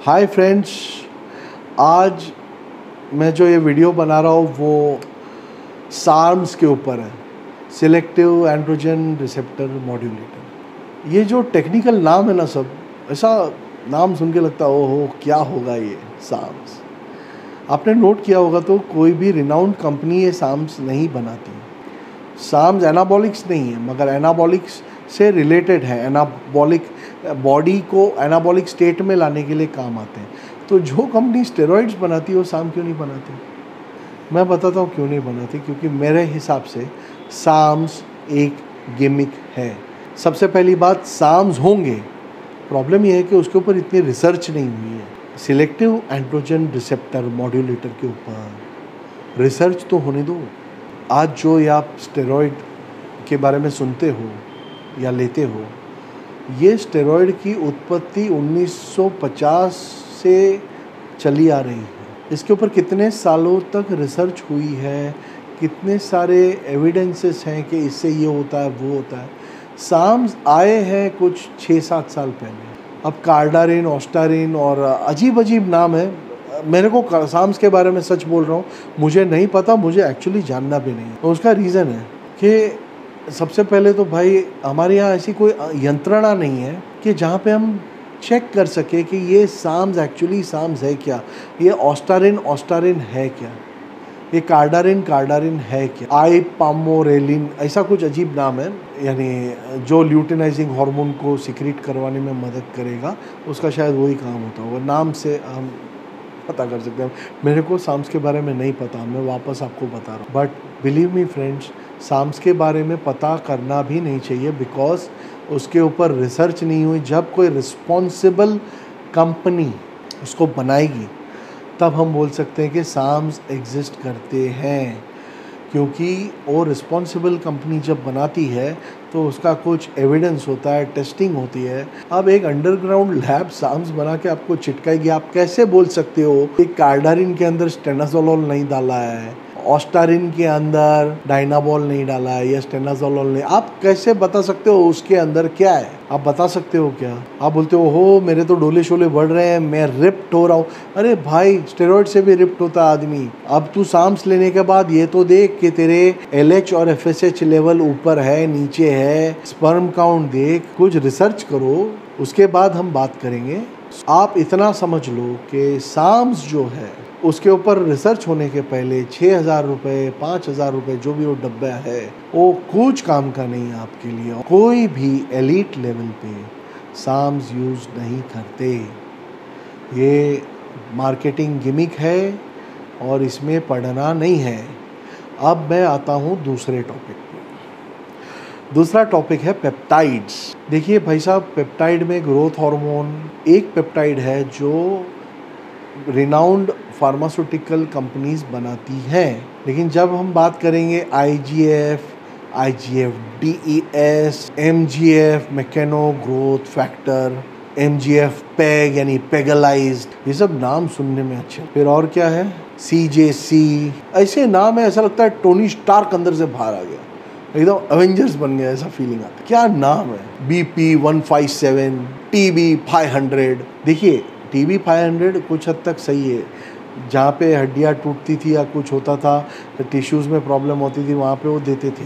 Hi friends, आज मैं जो ये वीडियो बना रहा हूँ वो सार्म्स के ऊपर है, सिलेक्टिव एंड्रोजन रिसेप्टर मॉड्यूलेटर। ये जो टेक्निकल नाम है ना, सब ऐसा नाम सुन के लगता है ओहो क्या होगा ये सार्म्स। आपने नोट किया होगा तो कोई भी रिनाउंड कंपनी ये सार्म्स नहीं बनाती। सार्म्स एनाबॉलिक्स नहीं है, मगर एनाबॉलिक्स से रिलेटेड है। एनाबॉलिक बॉडी को एनाबॉलिक स्टेट में लाने के लिए काम आते हैं। तो जो कंपनी स्टेरॉइड्स बनाती है वो सार्म क्यों नहीं बनाती? मैं बताता हूँ क्यों नहीं बनाती। क्योंकि मेरे हिसाब से सार्म्स एक गिमिक है। सबसे पहली बात, सार्म्स होंगे, प्रॉब्लम ये है कि उसके ऊपर इतनी रिसर्च नहीं हुई है। सिलेक्टिव एंड्रोजन रिसेप्टर मॉड्यूलेटर के ऊपर रिसर्च तो होने दो। आज जो ये आप स्टेरॉइड के बारे में सुनते हो या लेते हो, ये स्टेरॉइड की उत्पत्ति 1950 से चली आ रही है। इसके ऊपर कितने सालों तक रिसर्च हुई है, कितने सारे एविडेंसेस हैं कि इससे ये होता है वो होता है। सार्म्स आए हैं कुछ 6-7 साल पहले। अब कार्डारिन, ऑस्टारिन और अजीब अजीब नाम है। मेरे को सार्म्स के बारे में सच बोल रहा हूँ, मुझे नहीं पता, मुझे एक्चुअली जानना भी नहीं है। तो उसका रीज़न है कि सबसे पहले तो भाई हमारे यहाँ ऐसी कोई यंत्रणा नहीं है कि जहाँ पे हम चेक कर सके कि ये सार्म्स एक्चुअली सार्म्स है क्या, ये ऑस्टारिन है क्या, ये कार्डारिन है क्या, आइपामोरेलिन ऐसा कुछ अजीब नाम है, यानी जो ल्यूटिनाइजिंग हार्मोन को सिक्रीट करवाने में मदद करेगा, उसका शायद वही काम होता होगा। नाम से हम पता कर सकते हैं। मेरे को सार्म्स के बारे में नहीं पता, मैं वापस आपको बता रहा हूँ। बट बिलीव मी फ्रेंड्स, सार्म्स के बारे में पता करना भी नहीं चाहिए, बिकॉज उसके ऊपर रिसर्च नहीं हुई। जब कोई रिस्पॉन्सिबल कंपनी उसको बनाएगी तब हम बोल सकते हैं कि सार्म्स एग्जिस्ट करते हैं। क्योंकि वो रिस्पॉन्सिबल कंपनी जब बनाती है तो उसका कुछ एविडेंस होता है, टेस्टिंग होती है। अब एक अंडरग्राउंड लैब सार्म्स बना के आपको चिटकाएगी। आप कैसे बोल सकते हो कि कार्डारिन के अंदर स्टेनाजोलोल नहीं डाला है, ऑस्टारिन के अंदर डायनाबॉल नहीं डाला है या स्टेनाजोलोल नहीं? आप कैसे बता सकते हो उसके अंदर क्या है? आप बता सकते हो क्या? आप बोलते हो मेरे तो डोले शोले बढ़ रहे हैं, मैं रिप्ट हो रहा हूँ। अरे भाई, स्टेरॉइड से भी रिप्ट होता आदमी। अब तू सार्म्स लेने के बाद ये तो देख कि तेरे LH और FSH लेवल ऊपर है, नीचे है, स्पर्म काउंट देख, कुछ रिसर्च करो, उसके बाद हम बात करेंगे। आप इतना समझ लो कि सार्म्स जो है उसके ऊपर रिसर्च होने के पहले 6,000 रुपये, 5,000 रुपये जो भी वो डब्बा है वो कुछ काम का नहीं है आपके लिए। कोई भी एलीट लेवल पे सार्म्स यूज़ नहीं करते। ये मार्केटिंग गिमिक है और इसमें पढ़ना नहीं है। अब मैं आता हूँ दूसरे टॉपिक पे। दूसरा टॉपिक है पेप्टाइड्स। देखिए भाई साहब, पेप्टाइड में ग्रोथ हार्मोन एक पेप्टाइड है जो रिनाउंड फार्मास्यूटिकल कंपनीज बनाती हैं। लेकिन जब हम बात करेंगे IGF, DES, MGF, mechano growth factor, MGF peg यानी पेगलाइज्ड, ये सब नाम सुनने में अच्छे। फिर और क्या है, CJC, ऐसे नाम है, ऐसा लगता है टोनी स्टार्क अंदर से बाहर आ गया, एकदम एवेंजर्स बन गया, ऐसा फीलिंग आता है। क्या नाम है, BP157, TB500। देखिए TB 500 कुछ हद तक सही है। जहाँ पे हड्डियाँ टूटती थी या कुछ होता था, टिश्यूज़ में प्रॉब्लम होती थी, वहाँ पे वो देते थे।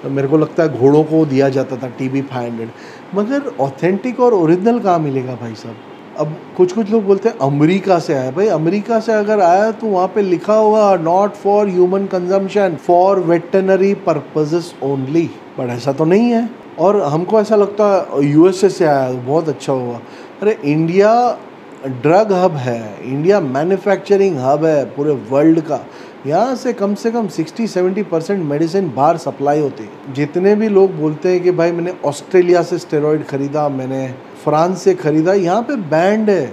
तो मेरे को लगता है घोड़ों को दिया जाता था TB 500। मगर ऑथेंटिक और ओरिजिनल कहाँ मिलेगा भाई साहब? अब कुछ लोग बोलते हैं अमेरिका से आया। भाई अमेरिका से अगर आया तो वहाँ पे लिखा होगा not for human consumption, for veterinary purposes only. पर ऐसा तो नहीं है। और हमको ऐसा लगता है USA से आया, बहुत अच्छा हुआ। अरे इंडिया ड्रग हब है, इंडिया मैन्युफैक्चरिंग हब है पूरे वर्ल्ड का। यहाँ से कम 60-70% मेडिसिन बाहर सप्लाई होती है। जितने भी लोग बोलते हैं कि भाई मैंने ऑस्ट्रेलिया से स्टेरॉइड खरीदा, मैंने फ्रांस से खरीदा, यहाँ पे बैंड है,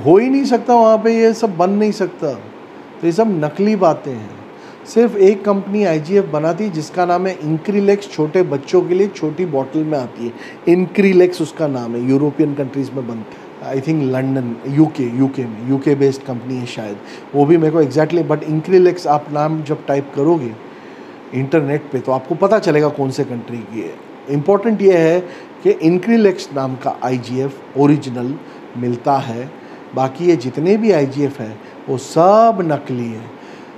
हो ही नहीं सकता, वहाँ पे ये सब बन नहीं सकता। तो ये सब नकली बातें हैं। सिर्फ एक कंपनी IGF बनाती है जिसका नाम है इंक्रीलेक्स, छोटे बच्चों के लिए छोटी बॉटल में आती है, इंक्रीलेक्स उसका नाम है। यूरोपियन कंट्रीज़ में बनती है, I think London, UK based company है शायद, वो भी मेरे को एग्जैक्टली। बट इंक्रीलेक्स आप नाम जब टाइप करोगे इंटरनेट पे तो आपको पता चलेगा कौन से कंट्री की है। इम्पॉर्टेंट ये है कि इंक्रीलेक्स नाम का IGF ओरिजिनल मिलता है बाकी ये जितने भी IGF हैं वो सब नकली है।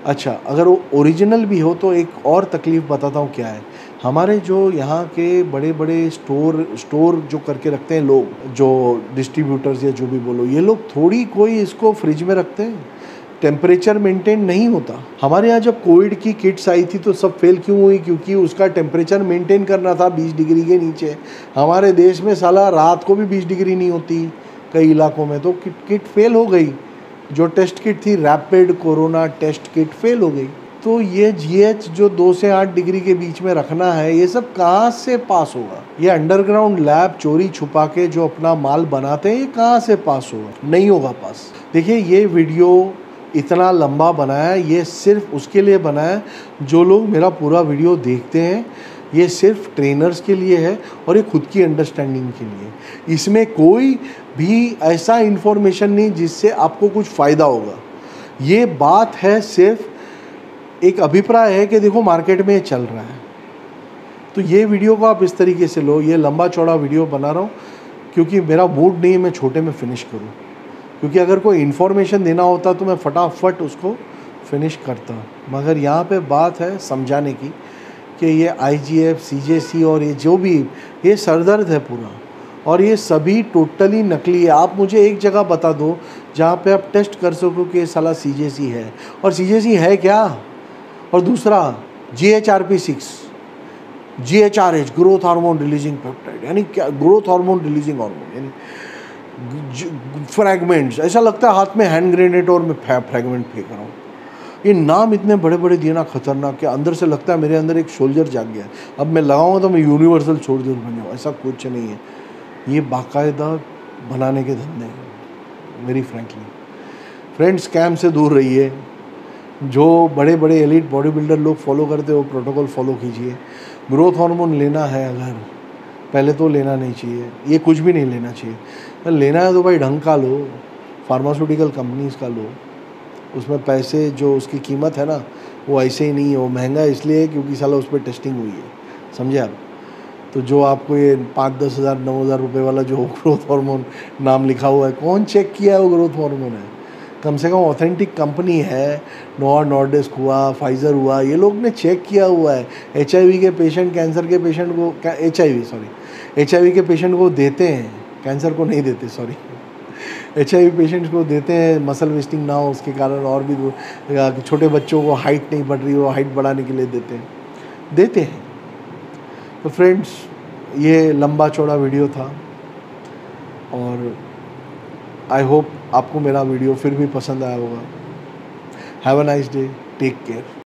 अच्छा, अगर वो ओरिजिनल भी हो तो एक और तकलीफ़ बताता हूँ क्या है। हमारे जो यहाँ के बड़े बड़े स्टोर जो करके रखते हैं लोग, जो डिस्ट्रीब्यूटर्स या जो भी बोलो, ये लोग थोड़ी कोई इसको फ्रिज में रखते हैं, टेम्परेचर मेंटेन नहीं होता। हमारे यहाँ जब कोविड की किट्स आई थी तो सब फेल क्यों हुई? क्योंकि उसका टेम्परेचर मेंटेन करना था 20 डिग्री के नीचे। हमारे देश में साला रात को भी 20 डिग्री नहीं होती कई इलाकों में, तो किट फेल हो गई। जो टेस्ट किट थी rapid corona test kit fail हो गई। तो ये GH जो 2 से 8 डिग्री के बीच में रखना है, ये सब कहाँ से पास होगा? ये अंडरग्राउंड लैब चोरी छुपा के जो अपना माल बनाते हैं, ये कहाँ से पास होगा? नहीं होगा पास। देखिए, ये वीडियो इतना लंबा बनाया है, ये सिर्फ उसके लिए बनाया है जो लोग मेरा पूरा वीडियो देखते हैं। ये सिर्फ ट्रेनर्स के लिए है और ये खुद की अंडरस्टैंडिंग के लिए। इसमें कोई भी ऐसा इन्फॉर्मेशन नहीं जिससे आपको कुछ फ़ायदा होगा। ये बात है सिर्फ एक अभिप्राय है कि देखो मार्केट में ये चल रहा है। तो ये वीडियो को आप इस तरीके से लो। ये लंबा चौड़ा वीडियो बना रहा हूँ क्योंकि मेरा मूड नहीं है मैं छोटे में फिनिश करूँ, क्योंकि अगर कोई इन्फॉर्मेशन देना होता तो मैं फटाफट उसको फिनिश करता। मगर यहाँ पे बात है समझाने की कि ये IGF, CJC और ये जो भी ये सरदर्द है पूरा, और ये सभी टोटली नकली है। आप मुझे एक जगह बता दो जहाँ पे आप टेस्ट कर सको कि ये साला CJC है, और CJC है क्या? और दूसरा GHRP6, GHRH growth hormone releasing peptide, यानी क्या? ग्रोथ हार्मोन रिलीजिंग हार्मोन, यानी फ्रैगमेंट्स। ऐसा लगता है हाथ में हैंड ग्रेनेड और मैं फ्रैगमेंट फेंक रहा हूँ। ये नाम इतने बड़े बड़े दिए ना, खतरनाक, के अंदर से लगता है मेरे अंदर एक सोल्जर जाग गया है। अब मैं लगाऊंगा तो मैं यूनिवर्सल सोल्जर बन जाऊँ। ऐसा कुछ नहीं है, ये बाकायदा बनाने के धंधे हैं मेरी फ्रैंकली। फ्रेंड्स, स्कैम से दूर रहिए। जो बड़े बड़े एलीट बॉडी बिल्डर लोग फॉलो करते हो प्रोटोकॉल फॉलो कीजिए। ग्रोथ हार्मोन लेना है अगर, पहले तो लेना नहीं चाहिए, ये कुछ भी नहीं लेना चाहिए। लेना है तो भाई ढंग का लो, फार्मास्यूटिकल कंपनीज़ का लो। उसमें पैसे जो उसकी कीमत है ना, वो ऐसे ही नहीं है। वो महंगा इसलिए है क्योंकि साला उस पर टेस्टिंग हुई है, समझे आप? तो जो आपको ये 5-10 हज़ार 9 हज़ार रुपये वाला जो ग्रोथ हार्मोन नाम लिखा हुआ है, कौन चेक किया है वो ग्रोथ हार्मोन है? कम से कम ऑथेंटिक कंपनी है। नॉर्डिस्क हुआ, फाइज़र हुआ, ये लोग ने चेक किया हुआ है। HIV के पेशेंट, कैंसर के पेशेंट को HIV के पेशेंट को देते हैं, कैंसर को नहीं देते, सॉरी, HIV पेशेंट्स को देते हैं मसल वेस्टिंग ना हो उसके कारण। और भी छोटे बच्चों को हाइट नहीं बढ़ रही हो, हाइट बढ़ाने के लिए देते हैं। तो फ्रेंड्स, ये लंबा चौड़ा वीडियो था और आई होप आपको मेरा वीडियो फिर भी पसंद आया होगा। Have a nice day, take care.